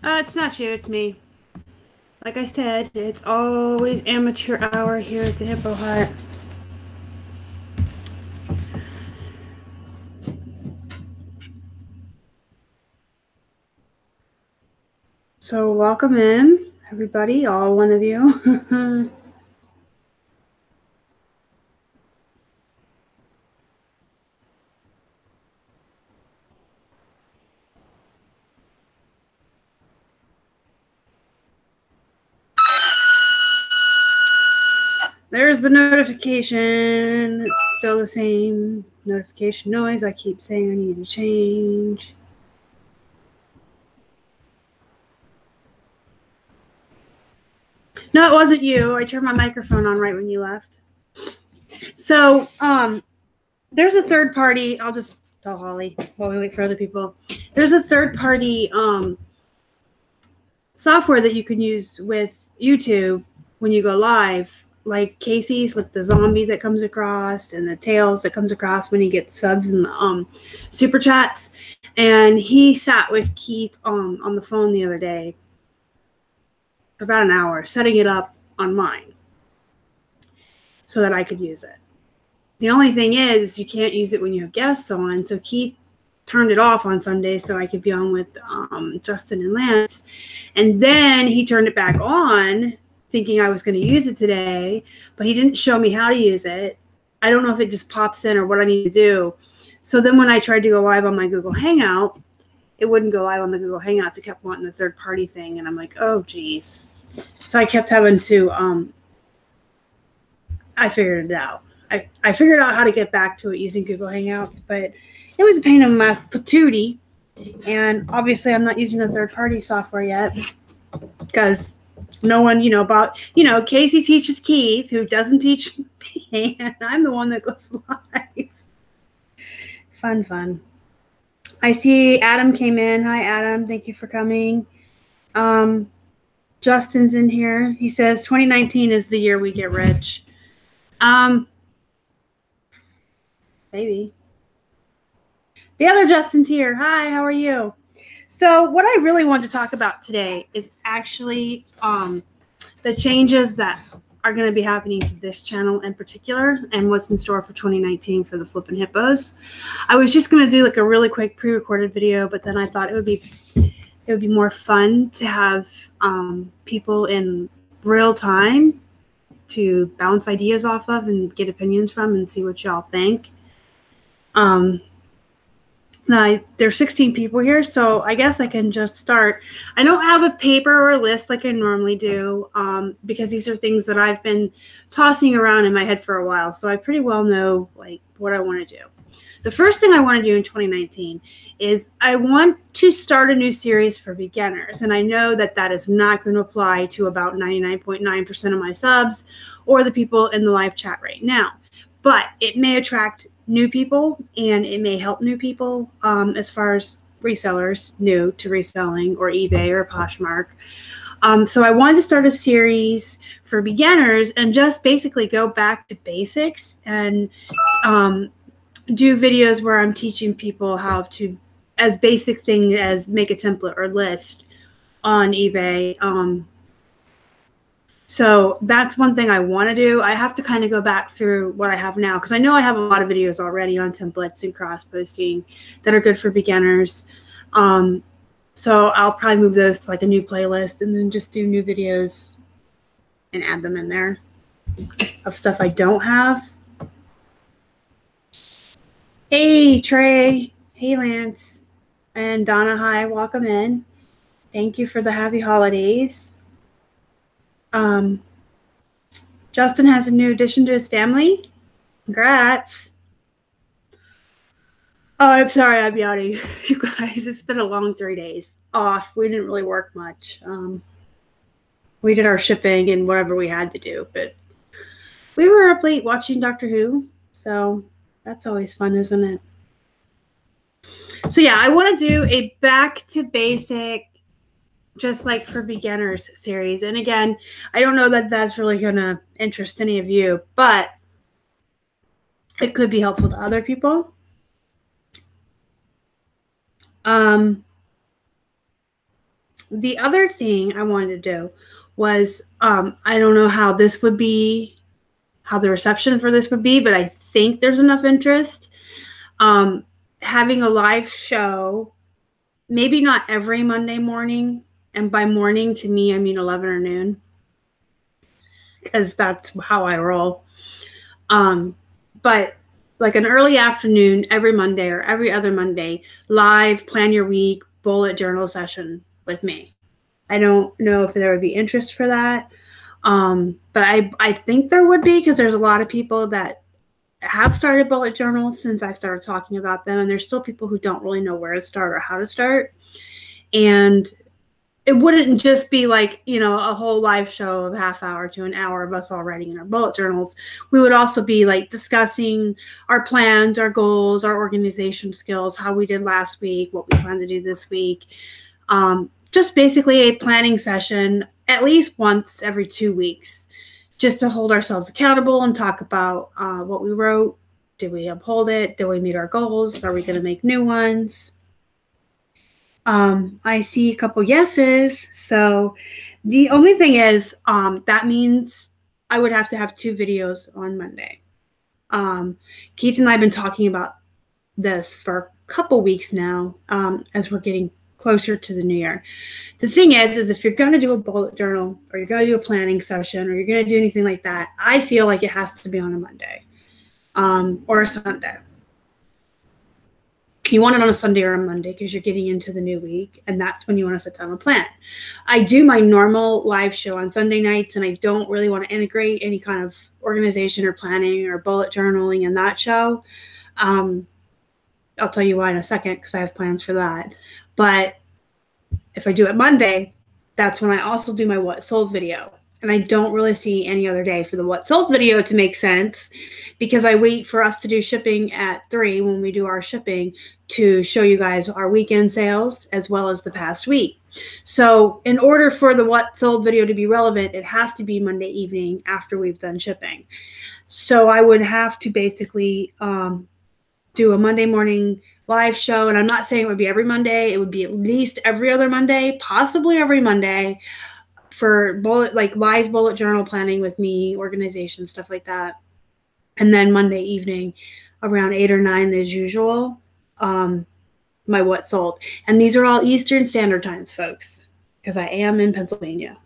It's not you, it's me. Like I said, it's always amateur hour here at the Hippo Hut. So welcome in, everybody, all one of you. There's the notification. It's still the same notification noise. I keep saying I need to change. No, it wasn't you. I turned my microphone on right when you left. So, there's a third party. I'll just tell Holly while we wait for other people. There's a third party software that you can use with YouTube when you go live, like Casey's with the zombie that comes across and the tails that comes across when he gets subs in the super chats. And he sat with Keith on the phone the other day for about an hour, setting it up on mine so that I could use it. The only thing is you can't use it when you have guests on. So Keith turned it off on Sunday so I could be on with Justin and Lance. And then he turned it back on thinking I was going to use it today, but he didn't show me how to use it. I don't know if it just pops in or what I need to do. So then when I tried to go live on my Google Hangout, it wouldn't go live on the Google Hangouts. It kept wanting the third party thing. And I'm like, oh, geez. So I kept having to, I figured it out. I figured out how to get back to it using Google Hangouts, but it was a pain in my patootie. And obviously I'm not using the third-party software yet because no one, Casey teaches Keith, who doesn't teach me, and I'm the one that goes live. Fun. I see Adam came in. Hi, Adam. Thank you for coming. Justin's in here. He says 2019 is the year we get rich. Maybe. The other Justin's here. Hi, how are you? So what I really want to talk about today is actually the changes that are going to be happening to this channel in particular and what's in store for 2019 for the Flippin' Hippos. I was just going to do like a really quick pre-recorded video, but then I thought it would be more fun to have people in real time to bounce ideas off of and get opinions from and see what y'all think. There's 16 people here, so I guess I can just start. I don't have a paper or a list like I normally do because these are things that I've been tossing around in my head for a while, so I pretty well know like what I want to do. The first thing I want to do in 2019 is I want to start a new series for beginners, and I know that that is not going to apply to about 99.9% of my subs or the people in the live chat right now, but it may attract new people and it may help new people as far as resellers new to reselling or eBay or Poshmark. So I wanted to start a series for beginners and just basically go back to basics and do videos where I'm teaching people how to, as basic thing as make a template or list on eBay. So that's one thing I want to do. I have to kind of go back through what I have now because I know I have a lot of videos already on templates and cross-posting that are good for beginners. So I'll probably move those to like a new playlist and then just do new videos and add them in there of stuff I don't have. Hey, Trey. Hey, Lance. And Donna, hi. Welcome in. Thank you for the happy holidays. Justin has a new addition to his family. Congrats. Oh, I'm sorry I'm yawning. You guys, it's been a long 3 days off. We didn't really work much. We did our shipping and whatever we had to do, but we were up late watching Doctor Who, so that's always fun, isn't it? So yeah, I want to do a back to basic, just like for beginners series. And again, I don't know that that's really going to interest any of you, but it could be helpful to other people. the other thing I wanted to do was, I don't know how this would be, how the reception for this would be, but I think there's enough interest. Having a live show, maybe not every Monday morning. And by morning, to me, I mean 11 or noon, because that's how I roll. But like an early afternoon every Monday or every other Monday, live plan your week bullet journal session with me. I don't know if there would be interest for that. But I think there would be, because there's a lot of people that have started bullet journals since I started talking about them. And there's still people who don't really know where to start or how to start. And it wouldn't just be like, you know, a whole live show of half hour to an hour of us all writing in our bullet journals. We would also be like discussing our plans, our goals, our organization skills, how we did last week, what we plan to do this week. Just basically a planning session at least once every 2 weeks, just to hold ourselves accountable and talk about what we wrote. Did we uphold it? Did we meet our goals? Are we going to make new ones? I see a couple yeses. So the only thing is, that means I would have to have 2 videos on Monday. Keith and I have been talking about this for a couple weeks now, as we're getting closer to the new year. The thing is if you're going to do a bullet journal, or you're going to do a planning session, or you're going to do anything like that, I feel like it has to be on a Monday, or a Sunday. You want it on a Sunday or a Monday because you're getting into the new week, and that's when you want to sit down and plan. I do my normal live show on Sunday nights, and I don't really want to integrate any kind of organization or planning or bullet journaling in that show. I'll tell you why in a second, because I have plans for that. But if I do it Monday, that's when I also do my what sold video. And I don't really see any other day for the what sold video to make sense, because I wait for us to do shipping at 3 when we do our shipping to show you guys our weekend sales as well as the past week. So in order for the what sold video to be relevant, it has to be Monday evening after we've done shipping. So I would have to basically do a Monday morning live show. And I'm not saying it would be every Monday. It would be at least every other Monday, possibly every Monday, for live bullet journal planning with me, organization, stuff like that. And then Monday evening around 8 or 9 as usual, my what sold. And these are all Eastern Standard Times, folks, because I am in Pennsylvania.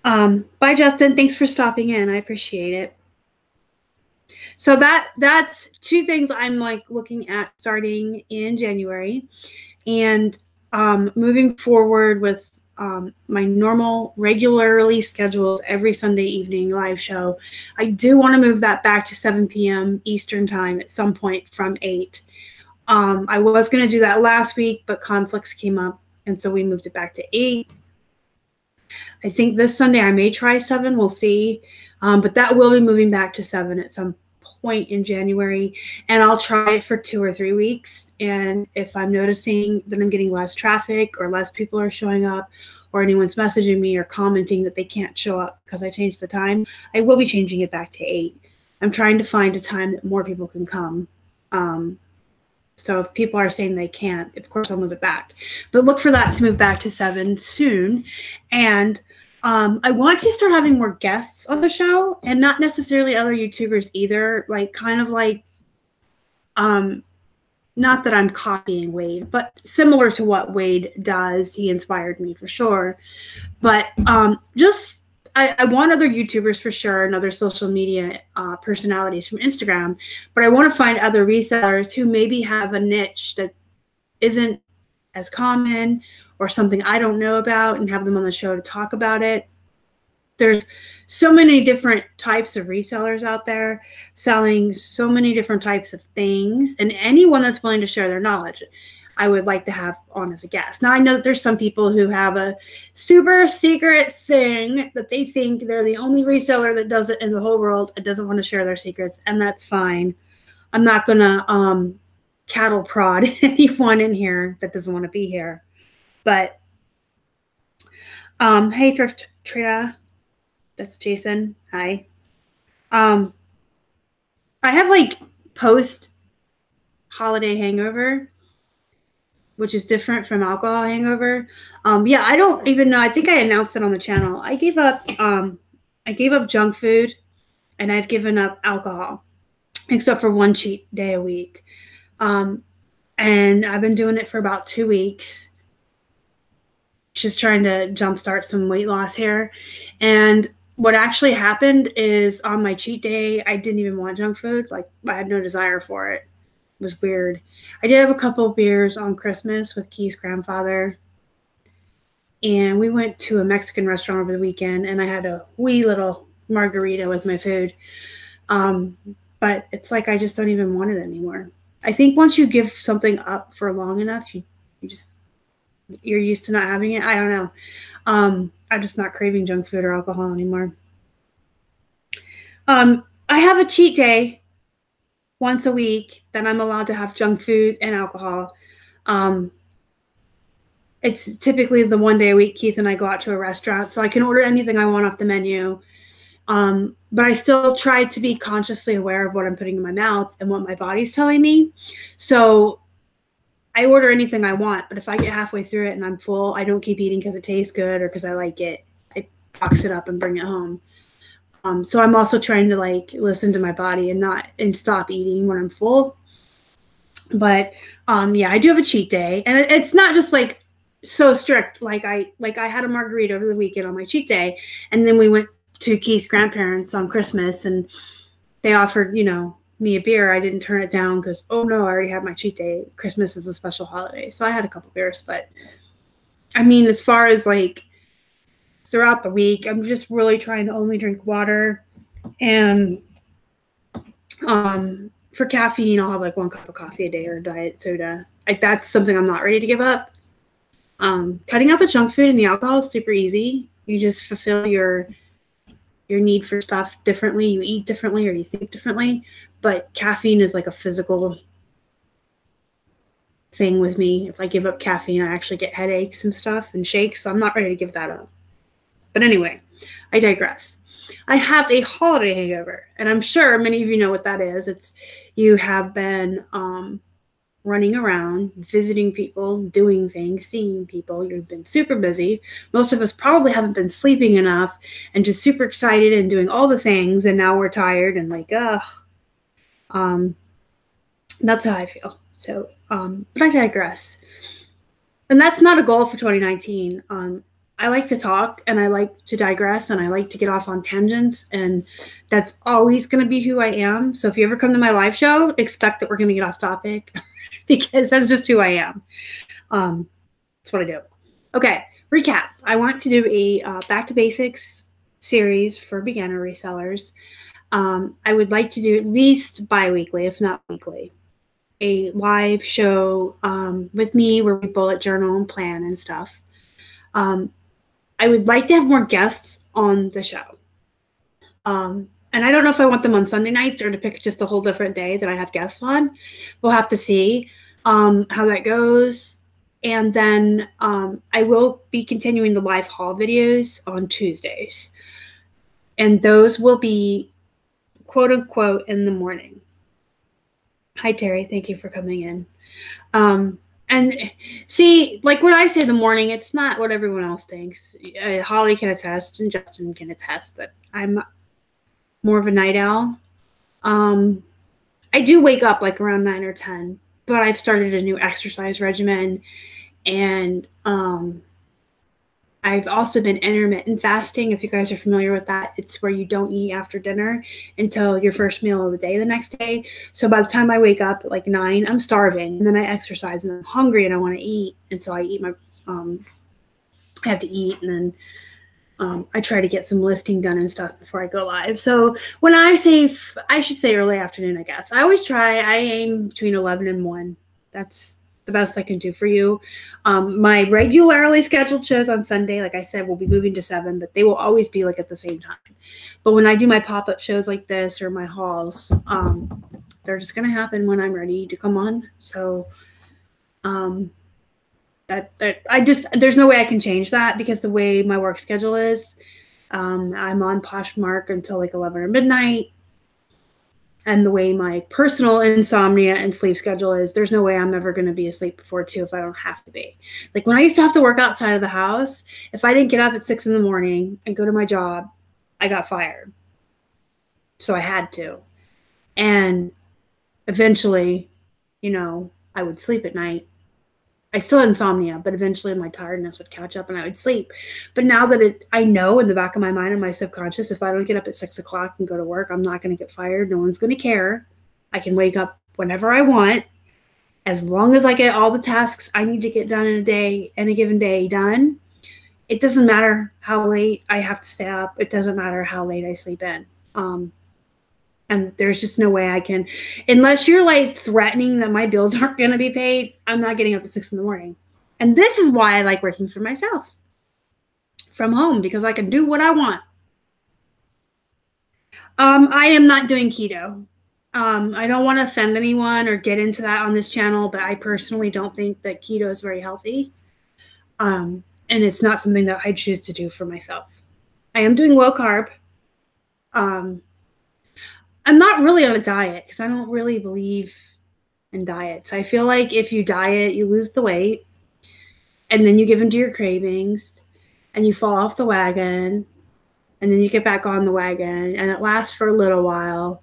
Bye, Justin. Thanks for stopping in. I appreciate it. So that's 2 things I'm like looking at starting in January, and moving forward with my normal, regularly scheduled every Sunday evening live show. I do want to move that back to 7 p.m. Eastern time at some point from 8. I was going to do that last week, but conflicts came up, and so we moved it back to 8. I think this Sunday I may try 7. We'll see. But that will be moving back to 7 at some point in January, and I'll try it for 2 or 3 weeks. And if I'm noticing that I'm getting less traffic, or less people are showing up, or anyone's messaging me or commenting that they can't show up because I changed the time, I will be changing it back to 8. I'm trying to find a time that more people can come. So if people are saying they can't, of course I'll move it back. But look for that to move back to 7 soon. And I want to start having more guests on the show, and not necessarily other YouTubers either. Like, kind of like, not that I'm copying Wade, but similar to what Wade does. He inspired me for sure. But I want other YouTubers for sure, and other social media personalities from Instagram. But I want to find other resellers who maybe have a niche that isn't as common, or something I don't know about, and have them on the show to talk about it. There's so many different types of resellers out there selling so many different types of things, and anyone that's willing to share their knowledge, I would like to have on as a guest. Now, I know that there's some people who have a super secret thing that they think they're the only reseller that does it in the whole world and doesn't want to share their secrets, and that's fine. I'm not going to cattle prod anyone in here that doesn't want to be here. But hey, Thrift Trina, that's Jason. Hi. I have like post holiday hangover, which is different from alcohol hangover. Yeah, I don't even know. I think I announced it on the channel. I gave up junk food, and I've given up alcohol, except for one cheat day a week. And I've been doing it for about 2 weeks, just trying to jumpstart some weight loss here. And what actually happened is on my cheat day, I didn't even want junk food. Like, I had no desire for it. It was weird. I did have a couple of beers on Christmas with Keith's grandfather. And we went to a Mexican restaurant over the weekend, and I had a wee little margarita with my food. But it's like I just don't even want it anymore. I think once you give something up for long enough, you're used to not having it. I don't know. I'm just not craving junk food or alcohol anymore. I have a cheat day once a week that I'm allowed to have junk food and alcohol. It's typically the one day a week Keith and I go out to a restaurant, so I can order anything I want off the menu. But I still try to be consciously aware of what I'm putting in my mouth and what my body's telling me. So I order anything I want, but if I get halfway through it and I'm full, I don't keep eating because it tastes good or because I like it. I box it up and bring it home. So I'm also trying to like listen to my body and stop eating when I'm full. But yeah, I do have a cheat day, and it's not just like so strict. Like I had a margarita over the weekend on my cheat day, and then we went to Keith's grandparents on Christmas, and they offered, me a beer. I didn't turn it down because, oh no, I already had my cheat day. Christmas is a special holiday. So I had a couple beers, but I mean, as far as like throughout the week, I'm just really trying to only drink water. And for caffeine, I'll have like 1 cup of coffee a day or a diet soda. Like, that's something I'm not ready to give up. Cutting out the junk food and the alcohol is super easy. You just fulfill your need for stuff differently. You eat differently or you think differently. But caffeine is like a physical thing with me. If I give up caffeine, I actually get headaches and stuff and shakes. So I'm not ready to give that up. But anyway, I digress. I have a holiday hangover, and I'm sure many of you know what that is. It's you have been running around, visiting people, doing things, seeing people. You've been super busy. Most of us probably haven't been sleeping enough and just super excited and doing all the things, and now we're tired and like, ugh. That's how I feel. So, but I digress. And that's not a goal for 2019. I like to talk, and I like to digress, and I like to get off on tangents, and that's always going to be who I am. So if you ever come to my live show, expect that we're going to get off topic because that's just who I am. That's what I do. Okay, recap. I want to do a Back to Basics series for beginner resellers. I would like to do at least bi-weekly, if not weekly, a live show with me where we bullet journal and plan and stuff. I would like to have more guests on the show. And I don't know if I want them on Sunday nights or to pick just a whole different day that I have guests on. We'll have to see how that goes. And then I will be continuing the live haul videos on Tuesdays. And those will be quote unquote in the morning. Hi, Terry. Thank you for coming in. And see, like when I say the morning, it's not what everyone else thinks. Holly can attest and Justin can attest that I'm more of a night owl. I do wake up like around 9 or 10, but I've started a new exercise regimen, and I've also been intermittent fasting. If you guys are familiar with that, it's where you don't eat after dinner until your first meal of the day the next day. So by the time I wake up at like 9, I'm starving, and then I exercise and I'm hungry and I want to eat. And so I eat I have to eat, and then I try to get some listing done and stuff before I go live. So when I say, I should say early afternoon, I guess. I always try, I aim between 11 and 1. That's the best I can do for you. My regularly scheduled shows on Sunday, like I said, will be moving to 7, but they will always be like at the same time. But when I do my pop-up shows like this or my hauls, they're just going to happen when I'm ready to come on. So there's no way I can change that because the way my work schedule is, I'm on Poshmark until like 11 or midnight. and the way my personal insomnia and sleep schedule is, there's no way I'm ever going to be asleep before 2 if I don't have to be. Like when I used to have to work outside of the house, if I didn't get up at 6 in the morning and go to my job, I got fired. So I had to. And eventually, you know, I would sleep at night. I still had insomnia, but eventually my tiredness would catch up and I would sleep. But now that I know in the back of my mind and my subconscious, if I don't get up at 6 o'clock and go to work, I'm not going to get fired. No one's going to care. I can wake up whenever I want, as long as I get all the tasks I need to get done in a given day done. It doesn't matter how late I have to stay up. It doesn't matter how late I sleep in. And there's just no way I can, unless you're like threatening that my bills aren't going to be paid, I'm not getting up at 6 in the morning. And this is why I like working for myself from home, because I can do what I want. I am not doing keto. I don't want to offend anyone or get into that on this channel, but I personally don't think that keto is very healthy. And it's not something that I choose to do for myself. I am doing low carb. I'm not really on a diet because I don't really believe in diets. I feel like if you diet, you lose the weight and then you give into your cravings and you fall off the wagon and then you get back on the wagon and it lasts for a little while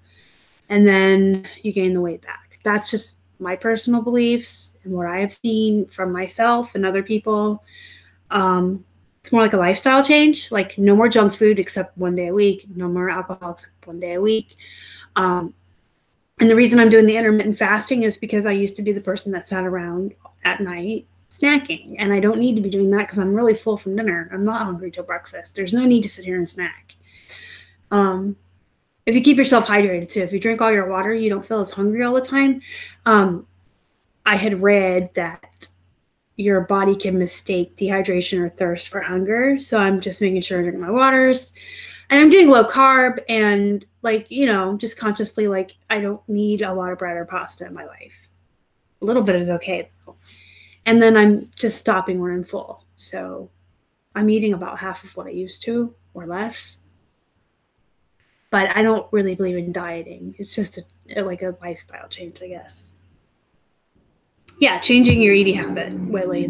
and then you gain the weight back. That's just my personal beliefs and what I have seen from myself and other people. It's more like a lifestyle change, like no more junk food except 1 day a week, no more alcohol except 1 day a week. And the reason I'm doing the intermittent fasting is because I used to be the person that sat around at night snacking, and I don't need to be doing that because I'm really full from dinner. I'm not hungry till breakfast. There's no need to sit here and snack. If you keep yourself hydrated too, if you drink all your water, you don't feel as hungry all the time. I had read that your body can mistake dehydration or thirst for hunger. So I'm just making sure I drink my waters. And I'm doing low carb and like, you know, just consciously like I don't need a lot of bread or pasta in my life. A little bit is okay though. And then I'm just stopping when I'm full. So I'm eating about half of what I used to or less. But I don't really believe in dieting. It's just like a lifestyle change, I guess. Yeah, changing your eating habit, Willie,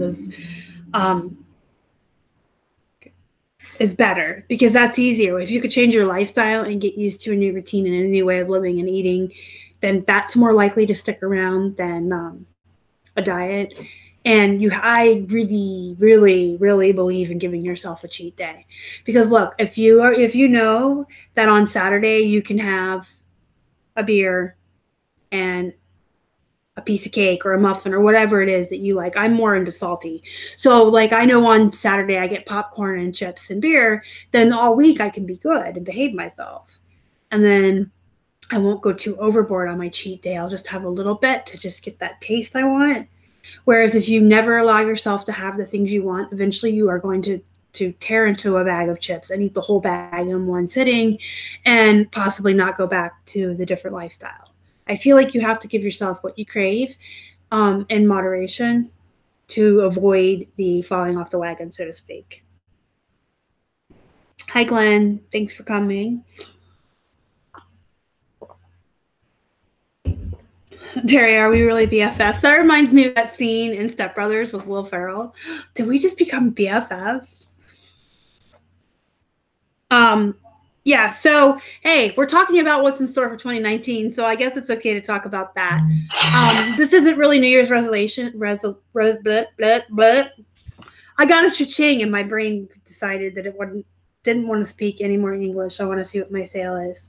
is better because that's easier. If you could change your lifestyle and get used to a new routine and a new way of living and eating, then that's more likely to stick around than a diet. And I really, really, really believe in giving yourself a cheat day, because look, if you know that on Saturday you can have a beer and a piece of cake or a muffin or whatever it is that you like. I'm more into salty. So like I know on Saturday I get popcorn and chips and beer, then all week I can be good and behave myself. And then I won't go too overboard on my cheat day. I'll just have a little bit to just get that taste I want. Whereas if you never allow yourself to have the things you want, eventually you are going to tear into a bag of chips and eat the whole bag in one sitting and possibly not go back to the different lifestyle. I feel like you have to give yourself what you crave in moderation to avoid the falling off the wagon, so to speak. Hi, Glenn. Thanks for coming. Terry, are we really BFFs? That reminds me of that scene in Step Brothers with Will Ferrell. Did we just become BFFs? Yeah, so hey, we're talking about what's in store for 2019, so I guess it's okay to talk about that. This isn't really New Year's resolution. I got a cha-ching and my brain decided that it didn't want to speak any more English. I want to see what my sale is.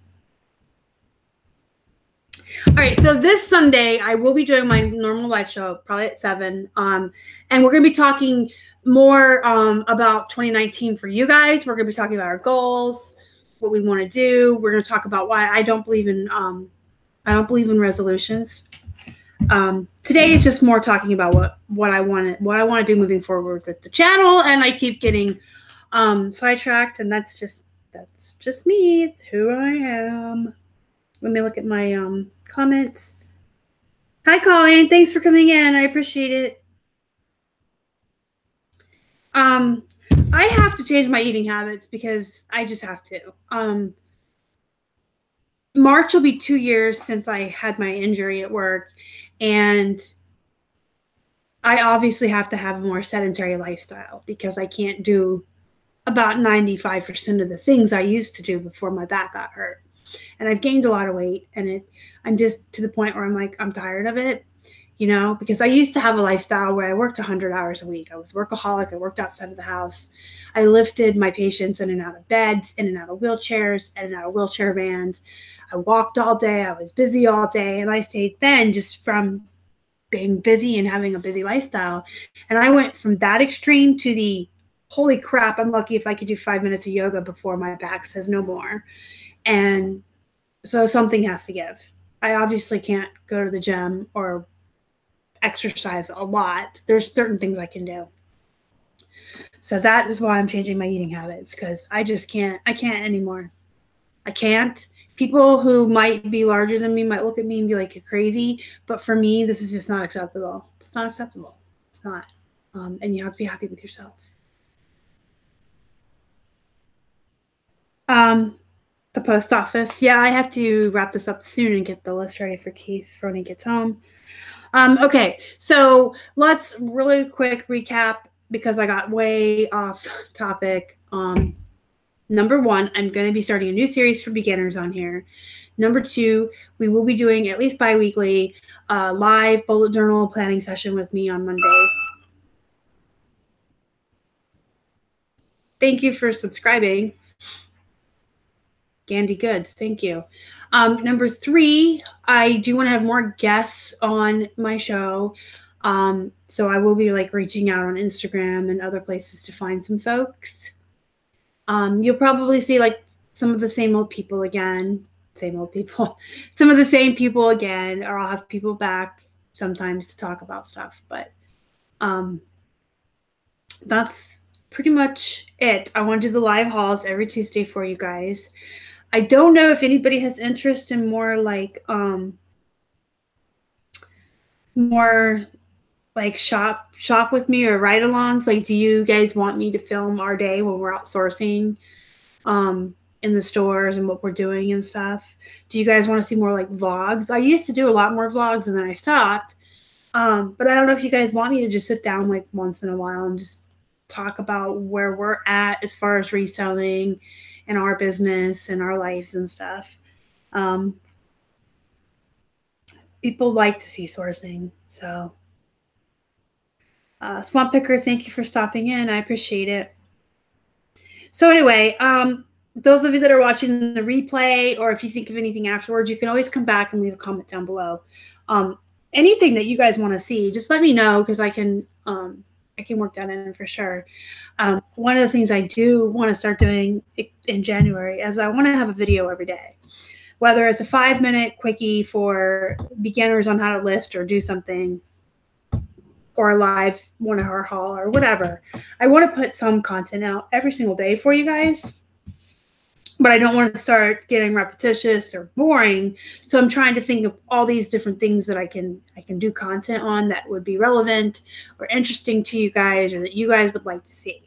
All right, so this Sunday I will be doing my normal live show, probably at 7, and we're going to be talking more about 2019 for you guys. We're going to be talking about our goals, what we want to do. We're going to talk about why I don't believe in resolutions. Today is just more talking about what I want to do moving forward with the channel, and I keep getting sidetracked, and that's just me. It's who I am. Let me look at my comments. Hi, Colleen. Thanks for coming in. I appreciate it. I have to change my eating habits because I just have to. March will be 2 years since I had my injury at work, and I obviously have to have a more sedentary lifestyle because I can't do about 95% of the things I used to do before my back got hurt. And I've gained a lot of weight, and I'm just to the point where I'm like, I'm tired of it, you know, because I used to have a lifestyle where I worked 100 hours a week. I was a workaholic. I worked outside of the house. I lifted my patients in and out of beds, in and out of wheelchairs, in and out of wheelchair vans. I walked all day. I was busy all day. And I stayed then just from being busy and having a busy lifestyle. And I went from that extreme to the holy crap, I'm lucky if I could do 5 minutes of yoga before my back says no more. And so something has to give. I obviously can't go to the gym or exercise a lot. There's certain things I can do. So that is why I'm changing my eating habits, because I can't anymore. I can't. People who might be larger than me might look at me and be like, you're crazy. But for me, this is just not acceptable. It's not acceptable. It's not. And you have to be happy with yourself. The post office. Yeah, I have to wrap this up soon and get the list ready for Keith for when he gets home. Okay, so let's really quick recap because I got way off topic. Number one, I'm going to be starting a new series for beginners on here. Number two, we will be doing at least bi-weekly live bullet journal planning session with me on Mondays. Thank you for subscribing. Gandy Goods, thank you. Number three, I do want to have more guests on my show. So I will be like reaching out on Instagram and other places to find some folks. You'll probably see like some of the same old people again, some of the same people again, or I'll have people back sometimes to talk about stuff. But that's pretty much it. I want to do the live hauls every Tuesday for you guys. I don't know if anybody has interest in more like shop with me or ride-alongs. Like, do you guys want me to film our day when we're outsourcing in the stores and what we're doing and stuff? Do you guys want to see more like vlogs? I used to do a lot more vlogs and then I stopped. But I don't know if you guys want me to just sit down like once in a while and just talk about where we're at as far as reselling and our business and our lives and stuff. People like to see sourcing. So Swamp Picker, thank you for stopping in. I appreciate it. So anyway, those of you that are watching the replay, or if you think of anything afterwards, you can always come back and leave a comment down below. Anything that you guys want to see, just let me know, because I can work that in for sure. One of the things I do want to start doing in January is I want to have a video every day, whether it's a 5-minute quickie for beginners on how to list or do something, or a live 1 hour haul or whatever. I want to put some content out every single day for you guys, but I don't want to start getting repetitious or boring. So I'm trying to think of all these different things that I can do content on that would be relevant or interesting to you guys, or that you guys would like to see.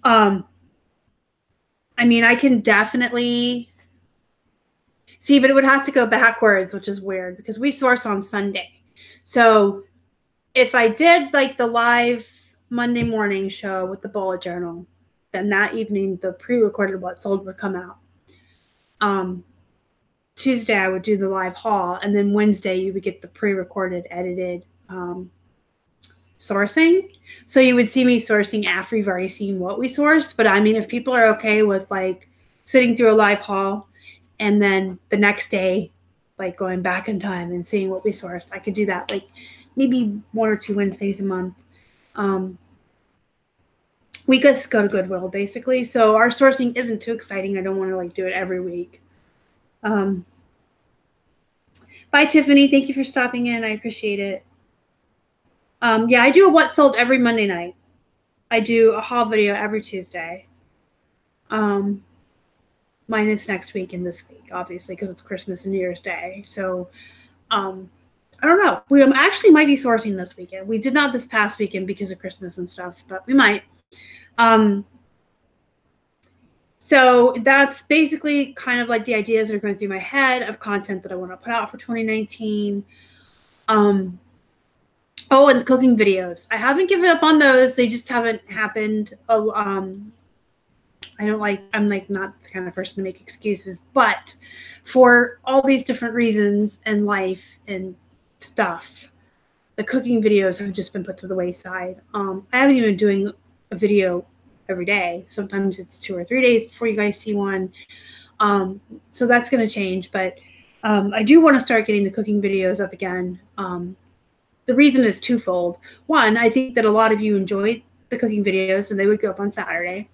I mean, I can definitely see, but it would have to go backwards, which is weird because we source on Sunday. So if I did like the live Monday morning show with the bullet journal, then that evening the pre-recorded What Sold would come out. Tuesday I would do the live haul, and then Wednesday you would get the pre-recorded edited sourcing. So you would see me sourcing after you've already seen what we sourced. But I mean, if people are okay with like sitting through a live haul and then the next day like going back in time and seeing what we sourced, I could do that like maybe 1 or 2 Wednesdays a month. We just go to Goodwill basically. So our sourcing isn't too exciting. I don't want to like do it every week. Bye, Tiffany. Thank you for stopping in. I appreciate it. Yeah, I do a What Sold every Monday night. I do a haul video every Tuesday. Minus next week and this week, obviously, because it's Christmas and New Year's Day. So I don't know. We actually might be sourcing this weekend. We did not this past weekend because of Christmas and stuff, but we might. So that's basically kind of like the ideas that are going through my head of content that I want to put out for 2019. Oh, and the cooking videos. I haven't given up on those. They just haven't happened. I'm like not the kind of person to make excuses, but for all these different reasons in life and stuff, the cooking videos have just been put to the wayside. I haven't even been doing a video every day. Sometimes it's 2 or 3 days before you guys see one. So that's going to change, but I do want to start getting the cooking videos up again. The reason is twofold. One, I think that a lot of you enjoy the cooking videos and they would go up on Saturday.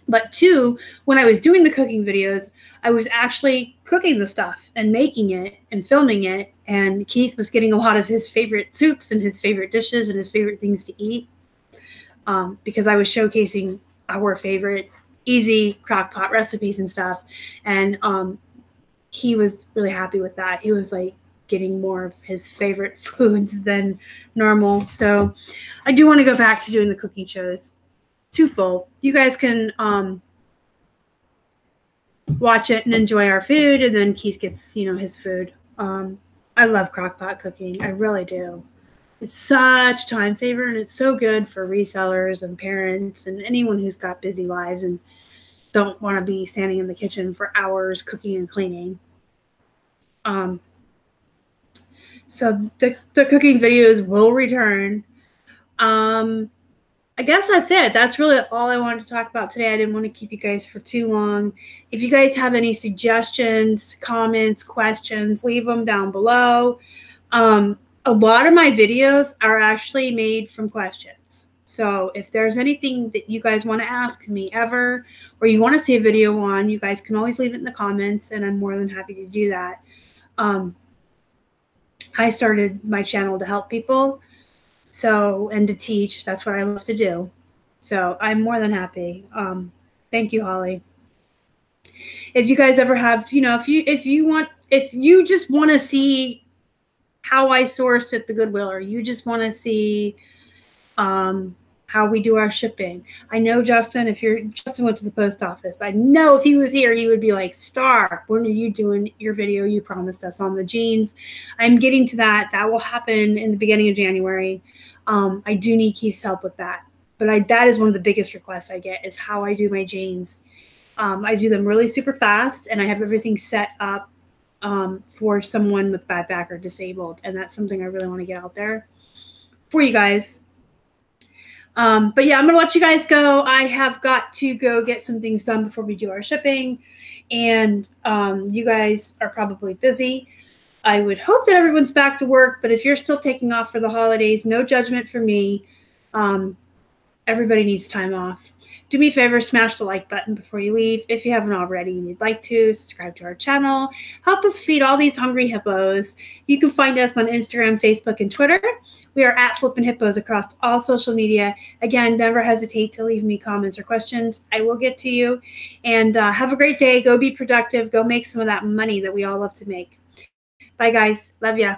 But two, when I was doing the cooking videos, I was actually cooking the stuff and making it and filming it. And Keith was getting a lot of his favorite soups and his favorite dishes and his favorite things to eat, because I was showcasing our favorite easy crock pot recipes and stuff. And he was really happy with that. He was like getting more of his favorite foods than normal. So I do want to go back to doing the cooking shows. Twofold. You guys can watch it and enjoy our food, and then Keith gets, his food. I love crockpot cooking. I really do. It's such a time saver, and it's so good for resellers and parents and anyone who's got busy lives and don't want to be standing in the kitchen for hours cooking and cleaning. So the cooking videos will return. I guess that's it. That's really all I wanted to talk about today. I didn't want to keep you guys for too long. If you guys have any suggestions, comments, questions, leave them down below. A lot of my videos are actually made from questions. So if there's anything that you guys want to ask me ever, or you want to see a video on, you guys can always leave it in the comments, and I'm more than happy to do that. I started my channel to help people. And to teach, that's what I love to do. So I'm more than happy. Thank you, Holly. If you guys ever have, if you just want to see how I source at the Goodwill, or you just want to see how we do our shipping. I know Justin went to the post office. I know if he was here, he would be like, Star, when are you doing your video you promised us on the jeans? I'm getting to that. That will happen in the beginning of January. I do need Keith's help with that. But that is one of the biggest requests I get, is how I do my jeans. I do them really super fast, and I have everything set up for someone with bad back or disabled. And that's something I really want to get out there for you guys. But yeah, I'm going to let you guys go. I have got to go get some things done before we do our shipping. And you guys are probably busy. I would hope that everyone's back to work. But if you're still taking off for the holidays, no judgment from me. Everybody needs time off. Do me a favor, smash the like button before you leave. If you haven't already and you'd like to, subscribe to our channel. Help us feed all these hungry hippos. You can find us on Instagram, Facebook, and Twitter. We are at Flippin Hippos across all social media. Again, never hesitate to leave me comments or questions. I will get to you. And have a great day. Go be productive. Go make some of that money that we all love to make. Bye, guys. Love ya.